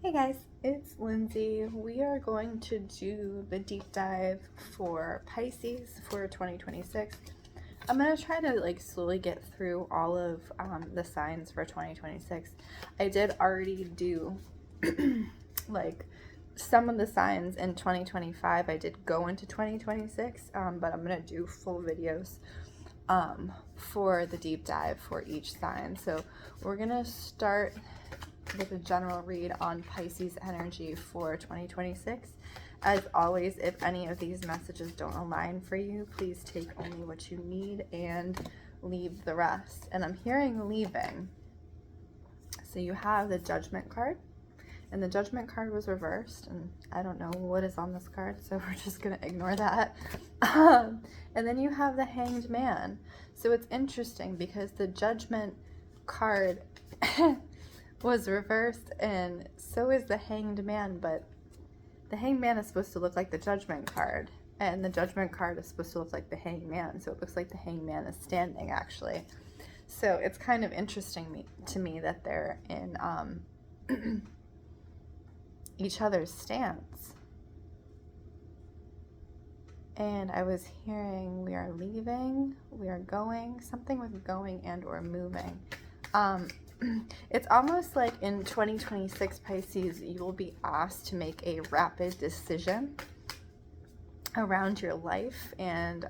Hey guys, it's Lindsay. We are going to do the deep dive for Pisces for 2026. I'm going to try to slowly get through all of the signs for 2026. I did already do like some of the signs in 2025. I did go into 2026, but I'm going to do full videos for the deep dive for each sign. So we're going to start with a general read on Pisces energy for 2026. As always, if any of these messages don't align for you, please take only what you need and leave the rest. And I'm hearing leaving. So you have the Judgment card, and the Judgment card was reversed, and I don't know what is on this card, so we're just going to ignore that. And then you have the Hanged Man. So it's interesting because the Judgment card was reversed, and so is the Hanged Man, but the Hanged Man is supposed to look like the Judgment card, and the Judgment card is supposed to look like the Hanged Man, so it looks like the Hanged Man is standing, actually. So it's kind of interesting to me that they're in each other's stance. And I was hearing we are leaving, we are going, something with going and or moving. It's almost like in 2026 Pisces, you will be asked to make a rapid decision around your life, and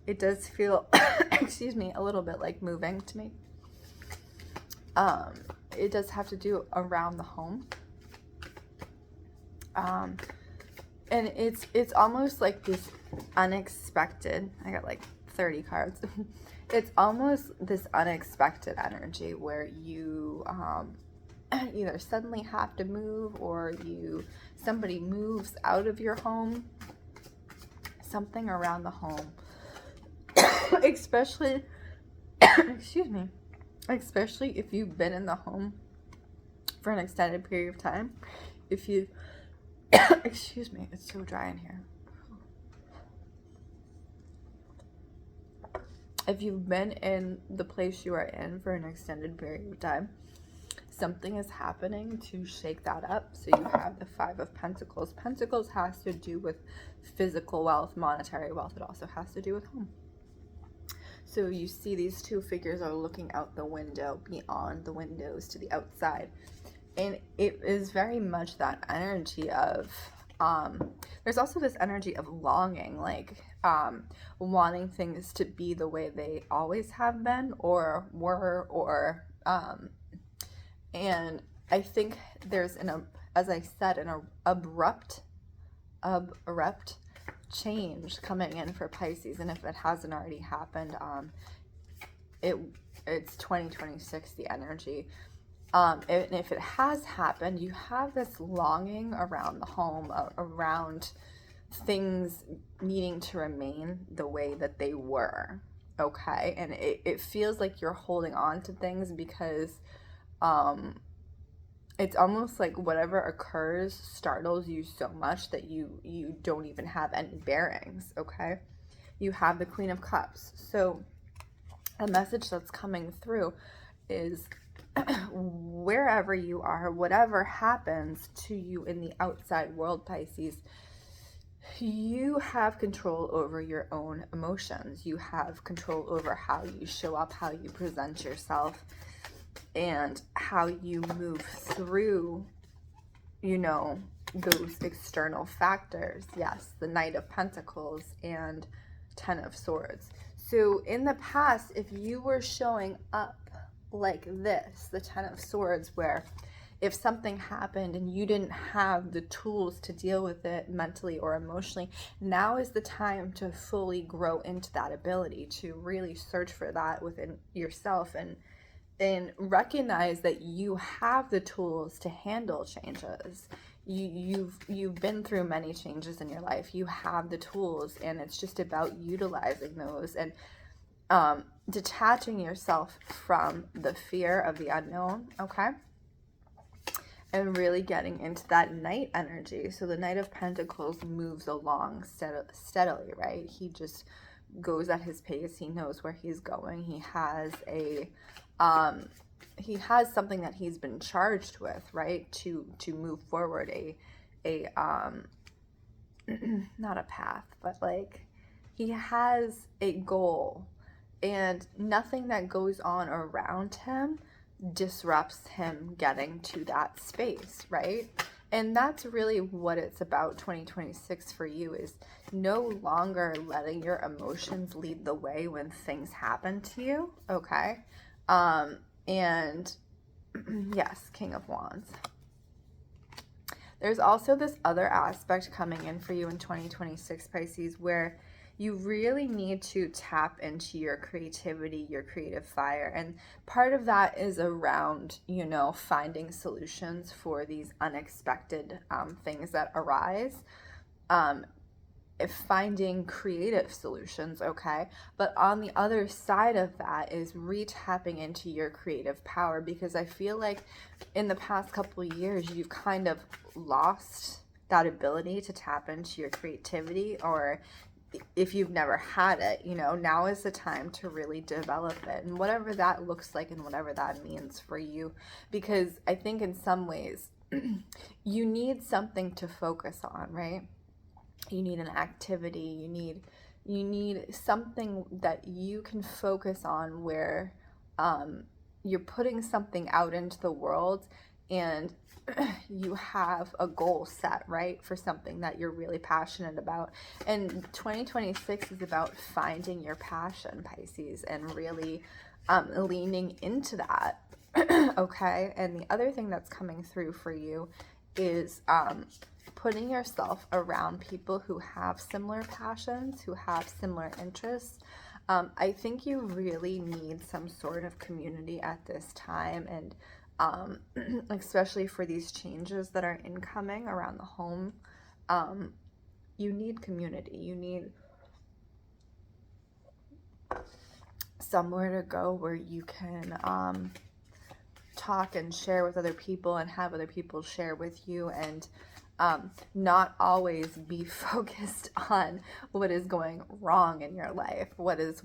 it does feel excuse me, a little bit like moving to me. It does have to do around the home, and it's almost like this unexpected, I got like 30 cards. It's almost this unexpected energy where you either suddenly have to move, or somebody moves out of your home, something around the home. Especially excuse me, especially if you've been in the home for an extended period of time. If you excuse me, it's so dry in here. If you've been in the place you are in for an extended period of time, something is happening to shake that up. So you have the Five of Pentacles. Pentacles has to do with physical wealth, monetary wealth. It also has to do with home. So you see these two figures are looking out the window, beyond the windows to the outside. And it is very much that energy of, there's also this energy of longing, like wanting things to be the way they always have been or were, or and I think there's as I said, an abrupt change coming in for Pisces. And if it hasn't already happened, it's 2026, the energy. And if it has happened, you have this longing around the home, around things needing to remain the way that they were, okay? And it feels like you're holding on to things because it's almost like whatever occurs startles you so much that you don't even have any bearings, okay? You have the Queen of Cups. So a message that's coming through is wherever you are, whatever happens to you in the outside world, Pisces, you have control over your own emotions. You have control over how you show up, how you present yourself, and how you move through, those external factors. Yes, the Knight of Pentacles and Ten of Swords. So in the past, if you were showing up like this, the Ten of Swords, where if something happened and you didn't have the tools to deal with it mentally or emotionally, now is the time to fully grow into that ability, to really search for that within yourself and recognize that you have the tools to handle changes. You've been through many changes in your life. You have the tools, and it's just about utilizing those and detaching yourself from the fear of the unknown, okay? And really getting into that Knight energy. So the Knight of Pentacles moves along steadily, right? He just goes at his pace. He knows where he's going. He has a he has something that he's been charged with, right? To move forward a not a path, but like he has a goal, and nothing that goes on around him disrupts him getting to that space, right? And that's really what it's about 2026 for you, is no longer letting your emotions lead the way when things happen to you, okay? And yes, King of Wands. There's also this other aspect coming in for you in 2026, Pisces, where you really need to tap into your creativity, your creative fire. And part of that is around, you know, finding solutions for these unexpected things that arise. Finding creative solutions, okay? But on the other side of that is re-tapping into your creative power, because I feel like in the past couple of years, you've kind of lost that ability to tap into your creativity, or if you've never had it, you know, now is the time to really develop it, and whatever that looks like and whatever that means for you, because I think in some ways you need something to focus on, right? You need an activity, you need something that you can focus on, where you're putting something out into the world and you have a goal set, right, for something that you're really passionate about. And 2026 is about finding your passion, Pisces, and really leaning into that. Okay. And the other thing that's coming through for you is putting yourself around people who have similar passions, who have similar interests. I think you really need some sort of community at this time, and especially for these changes that are incoming around the home. You need community. You need somewhere to go where you can talk and share with other people, and have other people share with you, and not always be focused on what is going wrong in your life, what is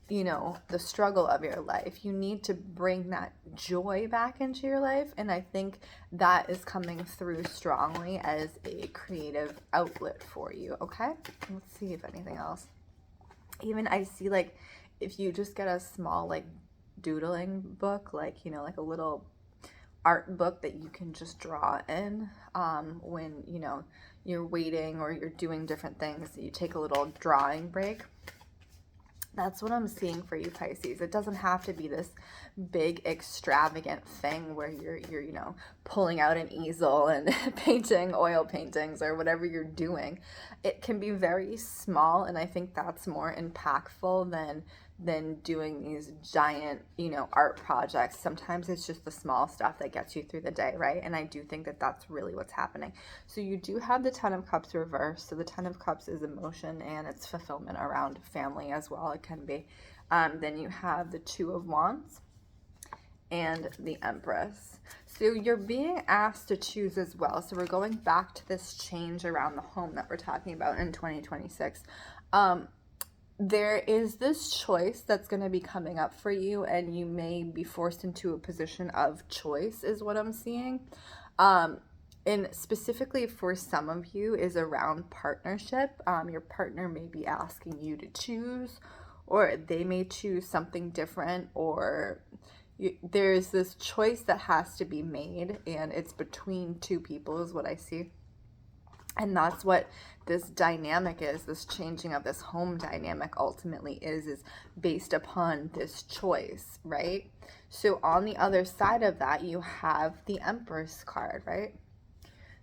you know, the struggle of your life. You need to bring that joy back into your life, and I think that is coming through strongly as a creative outlet for you. Okay, let's see if anything else. Even I see, like, if you just get a small like doodling book, like, you know, like a little art book that you can just draw in when, you know, you're waiting or you're doing different things, you take a little drawing break. That's what I'm seeing for you, Pisces. It doesn't have to be this big extravagant thing where you're you know, pulling out an easel and painting oil paintings or whatever you're doing. It can be very small, and I think that's more impactful than doing these giant, you know, art projects. Sometimes it's just the small stuff that gets you through the day, right? And I do think that that's really what's happening. So you do have the Ten of Cups reversed. So the Ten of Cups is emotion and it's fulfillment around family as well. It can be. Then you have the Two of Wands and the Empress. So you're being asked to choose as well. So we're going back to this change around the home that we're talking about in 2026. There is this choice that's going to be coming up for you, and you may be forced into a position of choice, is what I'm seeing. And specifically for some of you is around partnership. Your partner may be asking you to choose, or they may choose something different, or there's this choice that has to be made, and it's between two people is what I see. And that's what this dynamic is, this changing of this home dynamic ultimately is based upon this choice, right? So on the other side of that, you have the Empress card, right?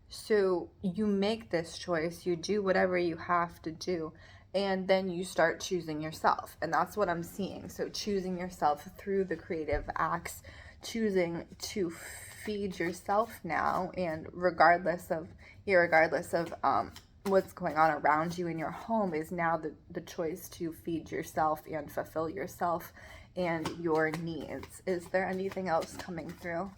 So you make this choice, you do whatever you have to do, and then you start choosing yourself. And that's what I'm seeing. So choosing yourself through the creative acts, choosing to feed yourself now, and regardless of what's going on around you in your home, is now the choice to feed yourself and fulfill yourself and your needs. Is there anything else coming through?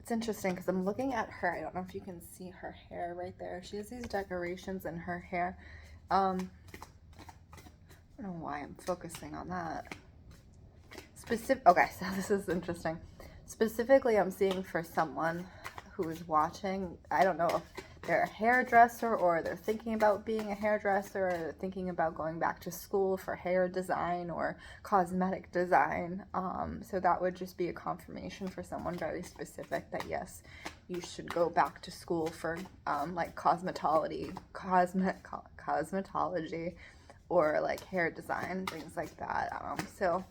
It's interesting because I'm looking at her. I don't know if you can see her hair right there. She has these decorations in her hair. I don't know why I'm focusing on that. Okay, so this is interesting. Specifically, I'm seeing for someone who is watching, I don't know if they're a hairdresser or they're thinking about being a hairdresser or they're thinking about going back to school for hair design or cosmetic design. So that would just be a confirmation for someone very specific that yes, you should go back to school for like cosmetology or like hair design, things like that. So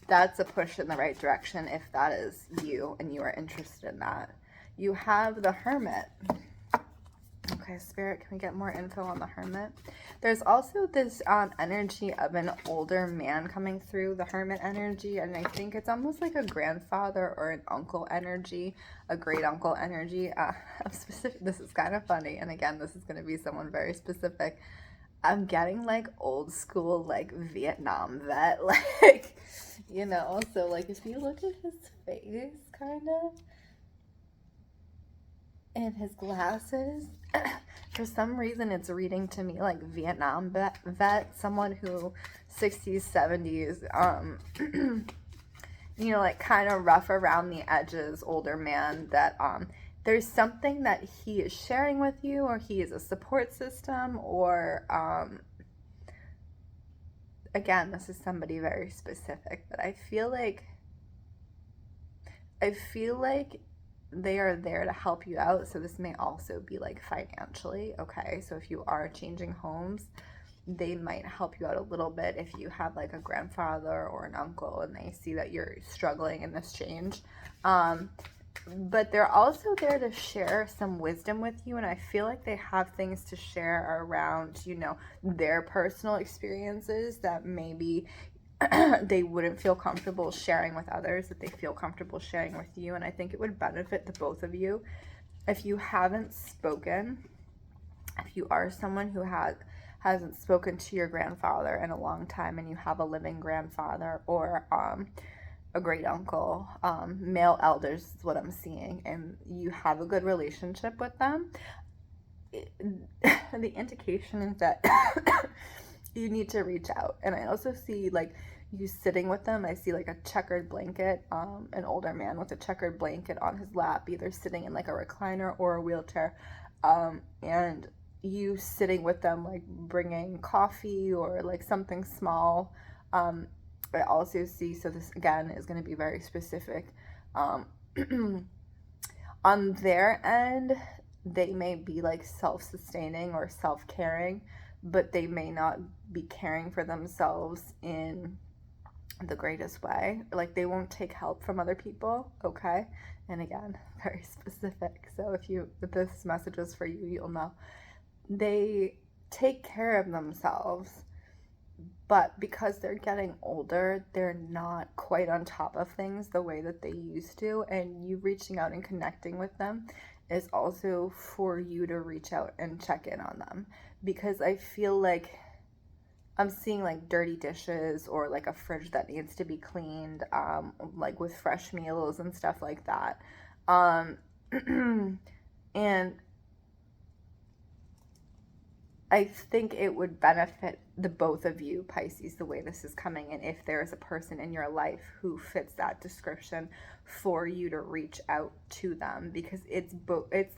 that's a push in the right direction if that is you and you are interested in that. You have the Hermit. Okay, Spirit, can we get more info on the Hermit? There's also this energy of an older man coming through, the Hermit energy, and I think it's almost like a grandfather or an uncle energy, a great uncle energy. This is kind of funny, and again, this is going to be someone very specific. I'm getting like old school, like Vietnam vet, like, you know, so like if you look at his face, kind of, and his glasses, for some reason it's reading to me like Vietnam vet, someone who 60s, 70s, you know, like kind of rough around the edges, older man that there's something that he is sharing with you, or he is a support system, or again, this is somebody very specific, but I feel like they are there to help you out. So this may also be like financially, okay? So if you are changing homes, they might help you out a little bit if you have like a grandfather or an uncle and they see that you're struggling in this change. But they're also there to share some wisdom with you, and I feel like they have things to share around, you know, their personal experiences that maybe they wouldn't feel comfortable sharing with others, that they feel comfortable sharing with you. And I think it would benefit the both of you if you haven't spoken, if you are someone who hasn't spoken to your grandfather in a long time and you have a living grandfather or a great uncle, male elders is what I'm seeing, and you have a good relationship with them, the indication is that you need to reach out. And I also see like you sitting with them. I see like a checkered blanket, an older man with a checkered blanket on his lap, either sitting in like a recliner or a wheelchair, and you sitting with them, like bringing coffee or like something small. I also see, so this again is going to be very specific, on their end, they may be like self-sustaining or self-caring, but they may not be caring for themselves in the greatest way. Like they won't take help from other people, okay? And again, very specific. So if this message is for you, you'll know. They take care of themselves, but because they're getting older, they're not quite on top of things the way that they used to, and you reaching out and connecting with them is also for you to reach out and check in on them, because I feel like I'm seeing like dirty dishes or like a fridge that needs to be cleaned, like with fresh meals and stuff like that. And I think it would benefit the both of you, Pisces, the way this is coming in, if there is a person in your life who fits that description, for you to reach out to them, because it's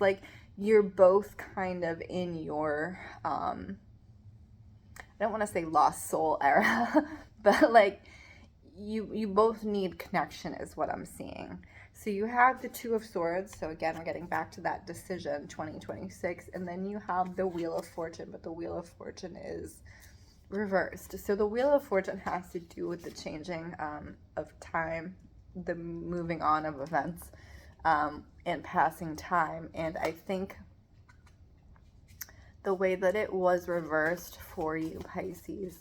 like you're both kind of in your I don't want to say lost soul era, but like you both need connection is what I'm seeing. So you have the Two of Swords. So again, we're getting back to that decision, 2026. And then you have the Wheel of Fortune, but the Wheel of Fortune is reversed. So the Wheel of Fortune has to do with the changing of time, the moving on of events, and passing time. And I think the way that it was reversed for you, Pisces,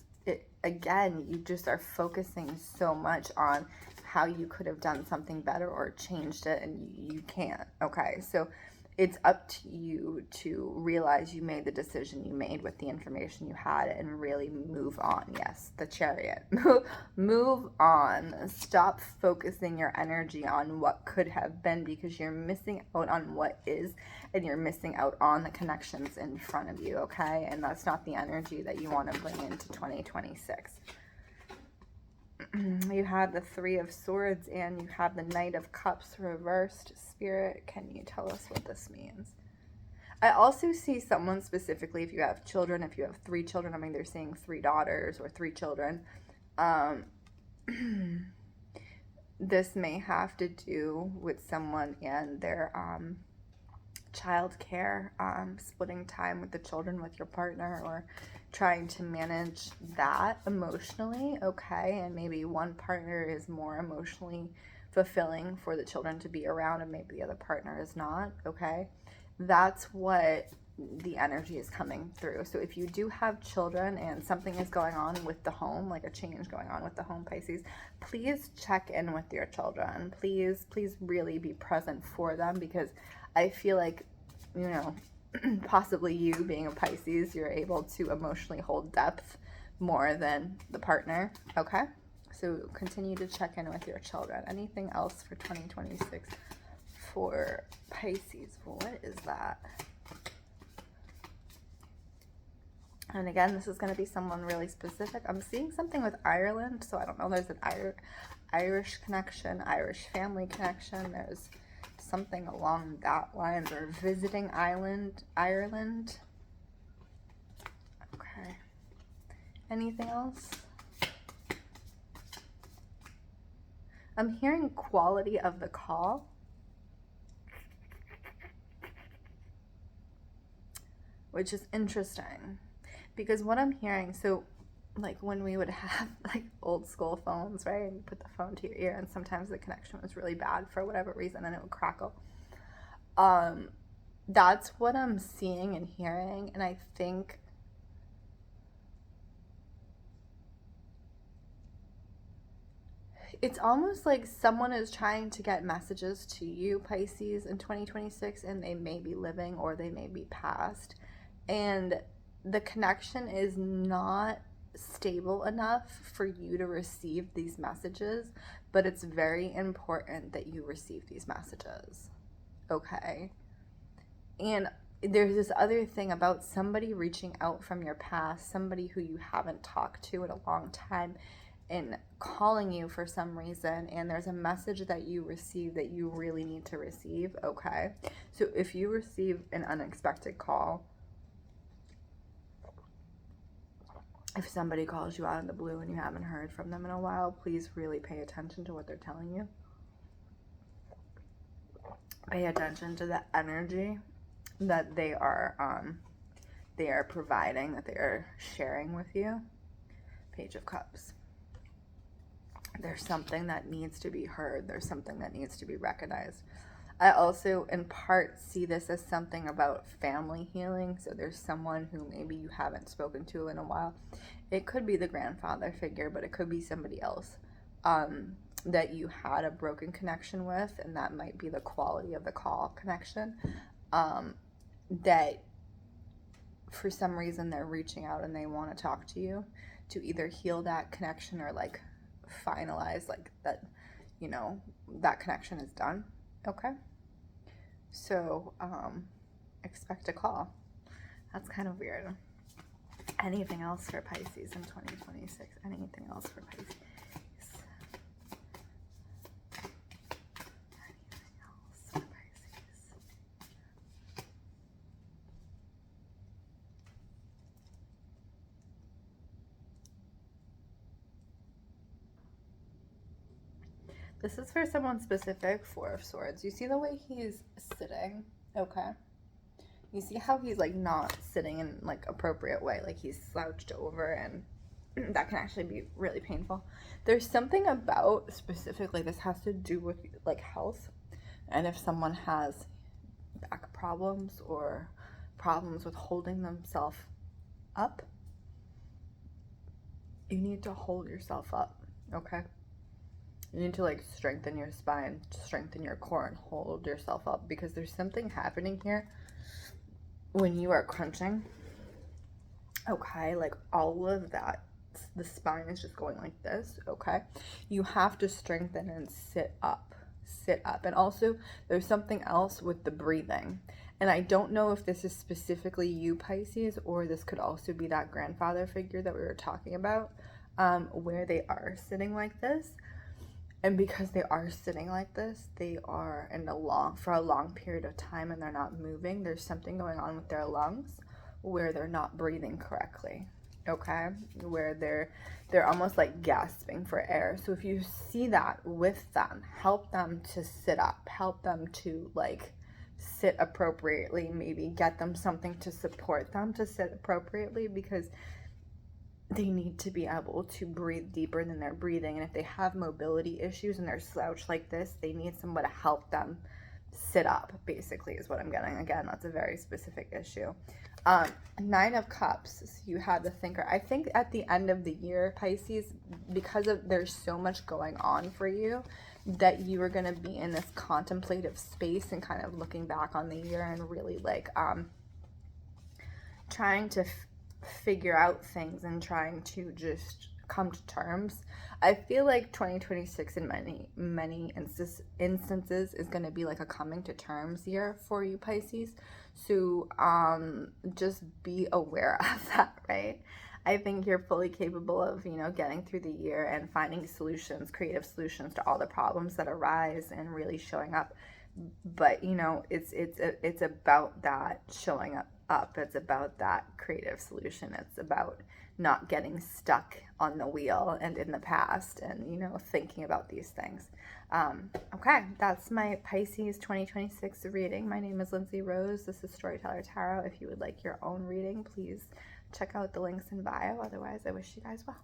again, you just are focusing so much on how you could have done something better or changed it, and you can't, okay? So it's up to you to realize you made the decision you made with the information you had and really move on. Yes, the Chariot. Move on. Stop focusing your energy on what could have been, because you're missing out on what is, and you're missing out on the connections in front of you, okay? And that's not the energy that you want to bring into 2026. You have the Three of Swords and you have the Knight of Cups reversed. Spirit, can you tell us what this means? I also see someone specifically, if you have children, if you have 3 children, I mean, they're saying 3 daughters or 3 children. This may have to do with someone and their child care, splitting time with the children with your partner, or trying to manage that emotionally, okay? And maybe one partner is more emotionally fulfilling for the children to be around, and maybe the other partner is not, okay? That's what the energy is coming through. So if you do have children and something is going on with the home, like a change going on with the home, Pisces, please check in with your children. Please really be present for them, because I feel like, you know, possibly you being a Pisces, you're able to emotionally hold depth more than the partner, okay? So continue to check in with your children. Anything else for 2026 for Pisces? What is that? And again, this is going to be someone really specific. I'm seeing something with Ireland, so I don't know. There's an Irish connection, Irish family connection. There's something along that lines, or visiting Ireland. Okay. Anything else? I'm hearing quality of the call, which is interesting, because what I'm hearing, so like when we would have like old school phones, right, and you put the phone to your ear, and sometimes the connection was really bad for whatever reason and it would crackle. That's what I'm seeing and hearing. And I think it's almost like someone is trying to get messages to you, Pisces, in 2026, and they may be living or they may be past, and the connection is not stable enough for you to receive these messages, but it's very important that you receive these messages, okay? And there's this other thing about somebody reaching out from your past, somebody who you haven't talked to in a long time, and calling you for some reason, and there's a message that you receive that you really need to receive, okay? So if you receive an unexpected call, if somebody calls you out of the blue and you haven't heard from them in a while, please really pay attention to what they're telling you. Pay attention to the energy that they are providing, that they are sharing with you. Page of Cups. There's something that needs to be heard. There's something that needs to be recognized. I also, in part, see this as something about family healing. So there's someone who maybe you haven't spoken to in a while. It could be the grandfather figure, but it could be somebody else that you had a broken connection with, and that might be the quality of the call connection. That for some reason they're reaching out and they want to talk to you to either heal that connection or like finalize like that, you know, that connection is done. Okay, so expect a call. That's kind of weird. Anything else for Pisces in 2026? Anything else for Pisces? Anything else for Pisces? This is for someone specific, Four of Swords. You see the way he's sitting, okay? You see how he's like not sitting in like appropriate way, like he's slouched over, and that can actually be really painful. There's something about, specifically, this has to do with like health, and if someone has back problems or problems with holding themselves up, you need to hold yourself up, okay? You need to like strengthen your spine, strengthen your core, and hold yourself up, because there's something happening here when you are crunching, okay? Like all of that, the spine is just going like this, okay? You have to strengthen and sit up. And also there's something else with the breathing, and I don't know if this is specifically you, Pisces, or this could also be that grandfather figure that we were talking about. where they are sitting like this. And because they are sitting like this, they are for a long period of time and they're not moving. There's something going on with their lungs where they're not breathing correctly. Okay, where they're almost like gasping for air. So if you see that with them, help them to sit up, help them to like sit appropriately, maybe get them something to support them to sit appropriately, because they need to be able to breathe deeper than they're breathing. And if they have mobility issues and they're slouched like this, they need someone to help them sit up, basically, is what I'm getting. Again, that's a very specific issue. Nine of Cups, so you have the Thinker. I think at the end of the year, Pisces, because of there's so much going on for you, that you are going to be in this contemplative space and kind of looking back on the year and really like trying to figure out things and trying to just come to terms. I feel like 2026 in many instances is going to be like a coming to terms year for you, Pisces. So just be aware of that, right? I think you're fully capable of, you know, getting through the year and finding solutions, creative solutions to all the problems that arise and really showing up. But, you know, it's about that showing up. It's about that creative solution. It's about not getting stuck on the wheel and in the past and, you know, thinking about these things. Okay, that's my Pisces 2026 reading. My name is Lindsey Rose. This is Storyteller Tarot. If you would like your own reading, please check out the links in bio. Otherwise, I wish you guys well.